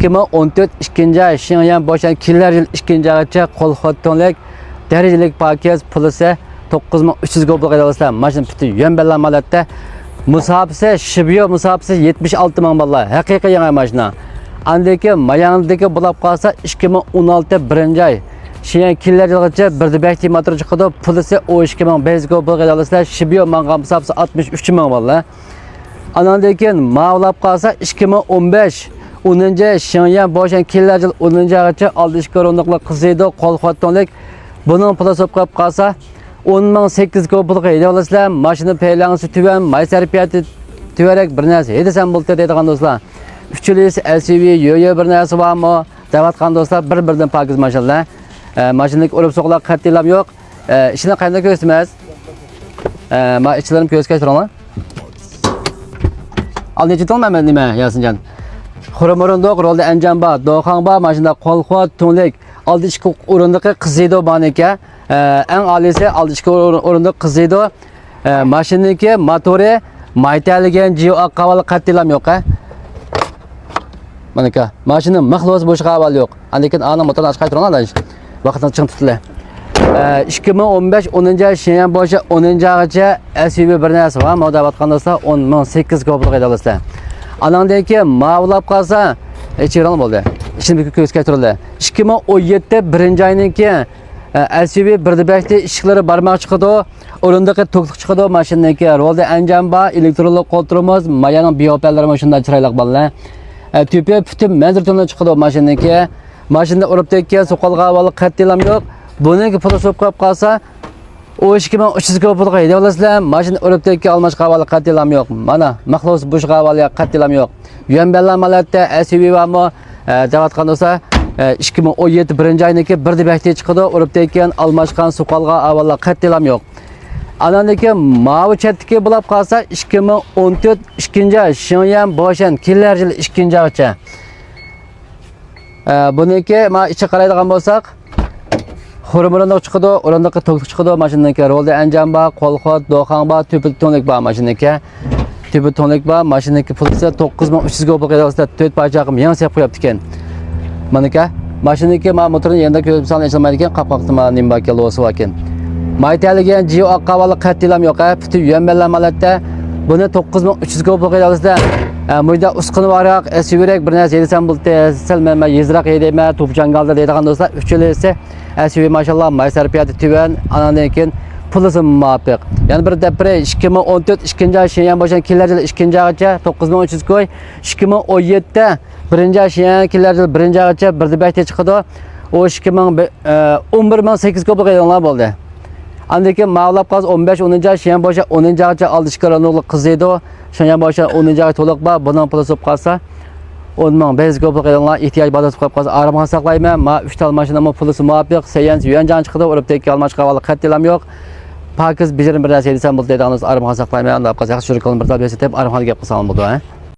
2014 ikinci ay Şinyan boşan killer yıl ikinci aygacha kolxotonlik derecalik paket pulusi 9300 goblik edilsa maşın bütün yön belli amalatda musabisi Shibuya musabisi 76 ming ballar haqiqiy yangi mashina. Andaki mayandagi bulab qalsa 2016 birinchi ay Şinyan killer yılgacha birdibakti motor chiqadi pulusi 12 ming bez goblik edilsa Shibuya manga musabisi 63 ming ballar. Andaki mavlab qalsa 2015 10. Şinyan boşan killer yıl 10. aygacha aldışkı o'rindiqli qiziydi kolxotonlik bunun pulusi bo'lib qalsa 10.800 goblik edilsa mashina paylanisi tuvan may sarfiyati tuvarak bir narsa edesam bo'ldi deydigan do'stlar. Uchilisi SUV yo'yo bir narsa bormi? Davatgan do'stlar bir-biridan pakiz mashinalar. Mashinaning o'lib so'qlar qattiqlam yo'q. Ishini qanday ko'rsatamiz? Ma ichlarim ko'zga turanglar. Al necha tolmayman nima Yasinjon. Xuromorundoq rolda anjamba, do'xangba mashina qo'lxot to'nlik oldi ichki o'rindiqi qiziydi baneka. En alisi aldışkı orunda kızıydı. Maşiniki motori maytaligen jiyo qavalı qattilam yo'q. Manaka mashina mixlos bo'sh qaval yo'q. Lekin ana motorni ochib qaytaringlar. Vaqtdan chiqib tutdilar. 2015 10. Şinyan boshi 10. aygacha SUV bir narsa va modavatgan do'stlar 10.800 goblik edilsa. Anandan keyin mavlab qalsa ichiran bo'ldi. Ishni ko'zga turildi. 2017 birinchi oydan keyin SUV birdibakti ishiklari barmoq chiqadi, o'rindiqi to'qliq chiqadi mashinaniki. Rolda anjamba, elektronli qo'ltirimiz, mayaning biopallari mana shunday chiroyli bo'lgan. Tepa putim manzil tona chiqadi mashinaniki. Mashinada urib tekkan so'qolga avval qattilam yo'q. Buningki puli so'p qo'yib qolsa, o 2300 ga pul qo'ydi. Olasizlar, mashina urib tekkan almashqa avval qattilam yo'q. Mana maxlos bo'shqa avval qattilam yo'q. Yuanbellar malatda SUV bormi? Davatgan bo'lsa 2017 birinchi oyniki birdibakti chiqadi, urib tekkan almashqan so'qolga avvallar qattilam yo'q. Anandaki mavi chatdiki bo'lib qolsa 2014 ikinci ay Şinyan boşan killer yil ikinci aygacha. Buniki ma ichi qaraydigan bo'lsak, xurumurundoq chiqadi, o'rindiqi to'qliq chiqadi mashinaniki. Rolda anjamba, qo'lxot, do'xangba, tüpil to'nlik bor mashinaniki. Tüpil to'nlik bor mashinaniki pulsi 9300 goblik edilsa 4 parchaqim yangi sep qo'yibdi ekan. Manaka mashinaniki ma motorni yanda ko'rsam ishlamaydi ekan, qapqoqtima nimba kelosi ekan. Maytaligan jiyo qavali qattilam yo'q. Puti yuanbellar malatda buni 9300 goblik edilsa, muyda usqini varaq, SUV-rek bir narsa yedisam bo'ldi, salmama yezroq yedima, to'pjangalda deydigan do'stlar, uchalasi SUV mashallah may sarfiyati tuvan, anandan keyin pulusi muvofiq. Ya'ni bir depre 2014 ikinci ay Şinyan boşan killer yil ikinci aygacha 9300 koy, 2017 birinci ay Şinyan killer yil birinci aygacha birdibakti chiqadi. O 11800 goblik edilgan bo'ldi. Andaki mavlab qaz 15 10. ay Şinyan boşa 10. aygacha aldışkı o'rindiqli qiziydi. Şinyan boşa 10. ay to'liq bor, bundan puli so'p qolsa 10 bez goblik edilgan ehtiyoj badasi qo'yib qolsa armon saqlayman. Ma 3 tal mashinam pulisi muvofiq, Sayan yuanjan chiqdi, urib tekkan almashqa avval qattilam yo'q. Pakiz bijirim bir narsa desam bo'ldi deydiganimiz armon saqlayman. Unda qaz yaxshi ko'rib bir tal besitib armonga gap qilsam bo'ldi, ha.